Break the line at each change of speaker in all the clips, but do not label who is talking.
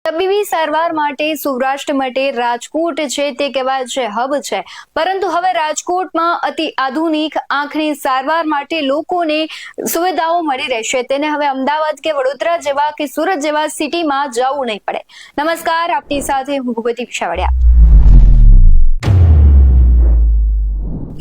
તબીબી સારવાર માટે સૌરાષ્ટ્ર માટે રાજકોટ છે તે કહેવાય છે હબ છે, પરંતુ હવે રાજકોટમાં અતિ આધુનિક આંખની સારવાર માટે લોકોને સુવિધાઓ મળી રહેશે. તેને હવે અમદાવાદ કે વડોદરા જેવા કે સુરત જેવા સિટીમાં જવું નહીં પડે. નમસ્કાર, આપની સાથે હું ભૂપતિ વિશાવડિયા.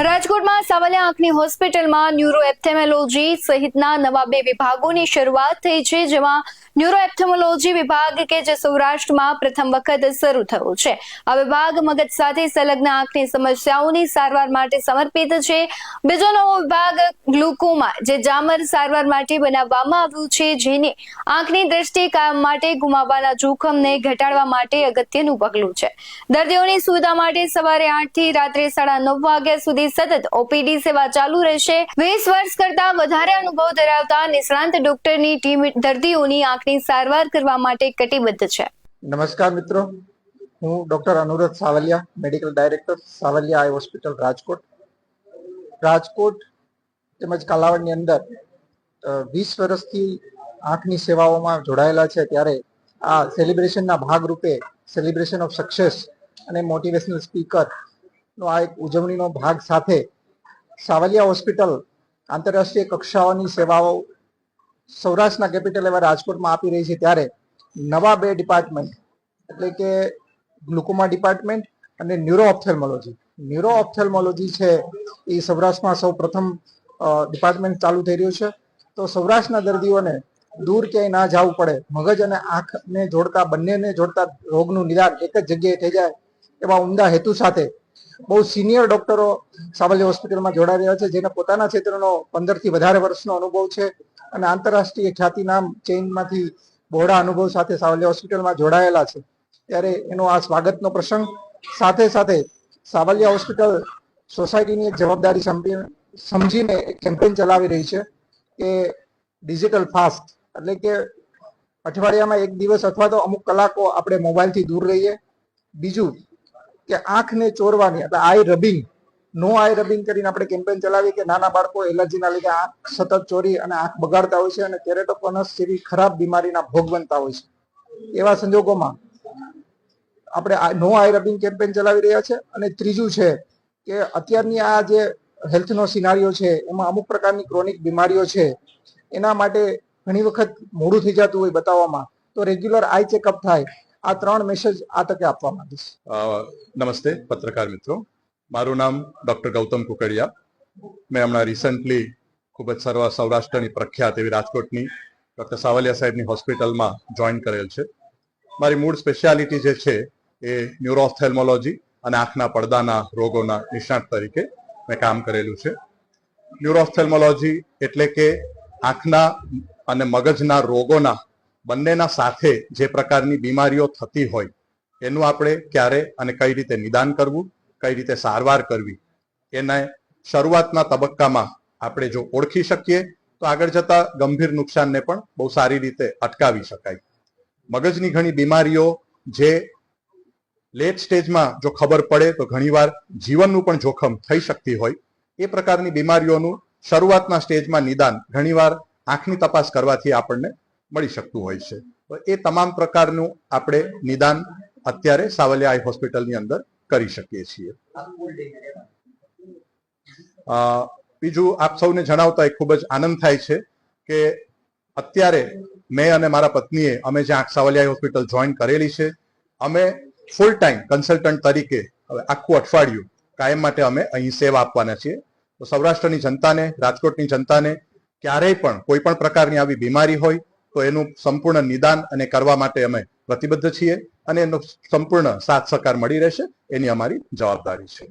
રાજકોટમાં સાવલિયા આંખની હોસ્પિટલમાં ન્યુરોએપ્થેમોલોજી સહિતના નવા 2 વિભાગોની શરૂઆત થઈ છે, જેમાં ન્યુરોએપ્થેમોલોજી વિભાગ કે જે સૌરાષ્ટ્રમાં પ્રથમ વખત શરૂ થયો છે. આ વિભાગ મગજ સાથે સંલગ્ન આંખની સમસ્યાઓની સારવાર માટે સમર્પિત છે. બીજો નવો વિભાગ ગ્લુકોમા જે જામર સારવાર માટે બનાવવામાં આવ્યું છે, જેને આંખની દ્રષ્ટિ કાયમ માટે ગુમાવવાના જોખમને ઘટાડવા માટે અગત્યનું પગલું છે. દર્દીઓની સુવિધા માટે સવારે 8 થી રાત્રે 9:30 વાગ્યા સુધી સતત ઓપીડી સેવા ચાલુ રહેશે. 20 વર્ષ કરતા વધારે અનુભવ ધરાવતા નિષ્ણાંત ડોક્ટરની ટીમ દર્દીઓની આંખની સારવાર કરવા માટે કટિબદ્ધ છે.
નમસ્કાર મિત્રો, હું doctor Anurat Savaliya, medical director Savaliya eye hospital Rajkot તેમજ કાલાવડની અંદર 20 વર્ષથી આંખની સેવાઓમાં જોડાયેલા છે. ત્યારે આ સેલિબ્રેશનના ભાગરૂપે સેલિબ્રેશન ઓફ સક્સેસ અને મોટિવેશનલ સ્પીકર નો આ એક ઉજવણીનો ભાગ સાથે સાવલિયા હોસ્પિટલ આંતરરાષ્ટ્રીય કક્ષાઓની સેવાઓ સૌરાષ્ટ્રના કેપિટલ એવા રાજકોટમાં આપી રહી છે. ત્યારે નવા 2 ડિપાર્ટમેન્ટ એટલે કે ગ્લુકોમા ડિપાર્ટમેન્ટ અને ન્યુરોઓપ્થેલ્મોલોજી છે એ સૌરાષ્ટ્રમાં સૌ પ્રથમ ડિપાર્ટમેન્ટ ચાલુ થઈ રહ્યું છે. તો સૌરાષ્ટ્રના દર્દીઓને દૂર ક્યાંય ના જવું પડે, મગજ અને આંખને જોડતા બંનેને જોડતા રોગનું નિદાન એક જ જગ્યાએ થઈ જાય એવા ઉમદા હેતુ સાથે બહુ સિનિયર ડોક્ટરો સાવલિયા હોસ્પિટલમાં જોડાઈ રહ્યા છે, જેને પોતાના ક્ષેત્રનો 15 થી વધારે વર્ષનો અનુભવ છે અને આંતરરાષ્ટ્રીય ખ્યાતિનામ ચેઇનમાંથી બહોળા અનુભવ સાથે સાવલિયા હોસ્પિટલમાં જોડાયેલા છે. ત્યારે એનો આ સ્વાગતનો પ્રસંગ સાથે સાથે સાવલિયા હોસ્પિટલ સોસાયટીની એક જવાબદારી સમજીને એક કેમ્પેન ચલાવી રહી છે કે ડિજિટલ ફાસ્ટ, એટલે કે અઠવાડિયામાં 1 દિવસ અથવા તો અમુક કલાકો આપણે મોબાઈલથી દૂર રહીએ. બીજું કે આંખને ચોરવાની એટલે આઈ રબિંગ, નો આઈ રબિંગ કરીને આપણે કેમ્પેન ચલાવી કે નાના બાળકો એલર્જીના લીધે આંખ સતત ચોરી અને આંખ બગાડતા હોય છે અને કેરેટોકોનસ જેવી ખરાબ બીમારીના ભોગ બનતા હોય છે. એવા સંજોગોમાં આપણે નો આઈ રબિંગ કેમ્પેન ચલાવી રહ્યા છે. અને ત્રીજું છે કે અત્યારની આ જે હેલ્થનો સિનારીઓ છે એમાં અમુક પ્રકારની ક્રોનિક બીમારીઓ છે, એના માટે ઘણી વખત મોડું થઈ જતું હોય બતાવવામાં, તો રેગ્યુલર આઈ ચેકઅપ થાય. આ 3 મેસેજ આ તકે આપવા માંગીશ.
નમસ્તે પત્રકાર મિત્રો, મારું નામ ડોક્ટર ગૌતમ કુકડિયા. મેં હમણાં રિસન્ટલી ખૂબ જ સૌરાષ્ટ્રની પ્રખ્યાત એવી રાજકોટની ડોક્ટર સાવલિયા સાહેબની હોસ્પિટલમાં જોઈન કરેલ છે. મારી મૂળ સ્પેશિયાલિટી જે છે એ ન્યુરોઓપ્થેલ્મોલોજી અને આંખના પડદાના રોગોના નિષ્ણાત તરીકે મેં કામ કરેલું છે. ન્યુરોઓપ્થેલ્મોલોજી એટલે કે આંખના અને મગજના રોગોના બંનેના સાથે જે પ્રકારની બીમારીઓ થતી હોય એનું આપણે ક્યારે અને કઈ રીતે નિદાન કરવું, કઈ રીતે સારવાર કરવી, એને શરૂઆતના તબક્કામાં આપણે જો ઓળખી શકીએ તો આગળ જતા ગંભીર નુકસાનને પણ બહુ સારી રીતે અટકાવી શકાય. મગજની ઘણી બીમારીઓ જે લેટ સ્ટેજમાં જો ખબર પડે તો ઘણીવાર જીવનનું પણ જોખમ થઈ શકતી હોય, એ પ્રકારની બીમારીઓનું શરૂઆતના સ્ટેજમાં નિદાન ઘણીવાર આંખની તપાસ કરવાથી આપણને મળી શકતું હોય છે. તો એ તમામ પ્રકારનું આપણે નિદાન અત્યારે સાવલિયા આઈ હોસ્પિટલની અંદર કરી શકીએ છીએ. બીજું આપ સૌને જણાવતા ખૂબ જ આનંદ થાય છે કે અત્યારે મેં અને મારા પત્નીએ અમે જે સાવલિયા હોસ્પિટલ જોઈન કરેલી છે, અમે ફૂલ ટાઈમ કન્સલ્ટન્ટ તરીકે હવે આખું અઠવાડિયું કાયમ માટે અમે અહીં સેવા આપવાના છીએ. તો સૌરાષ્ટ્રની જનતાને, રાજકોટની જનતાને ક્યારેય પણ કોઈ પણ પ્રકારની આવી બીમારી હોય તો એનું સંપૂર્ણ નિદાન અને કરવા માટે અમે પ્રતિબદ્ધ છીએ અને એનો સંપૂર્ણ સાથ સહકાર મળી રહેશે એની અમારી જવાબદારી છે.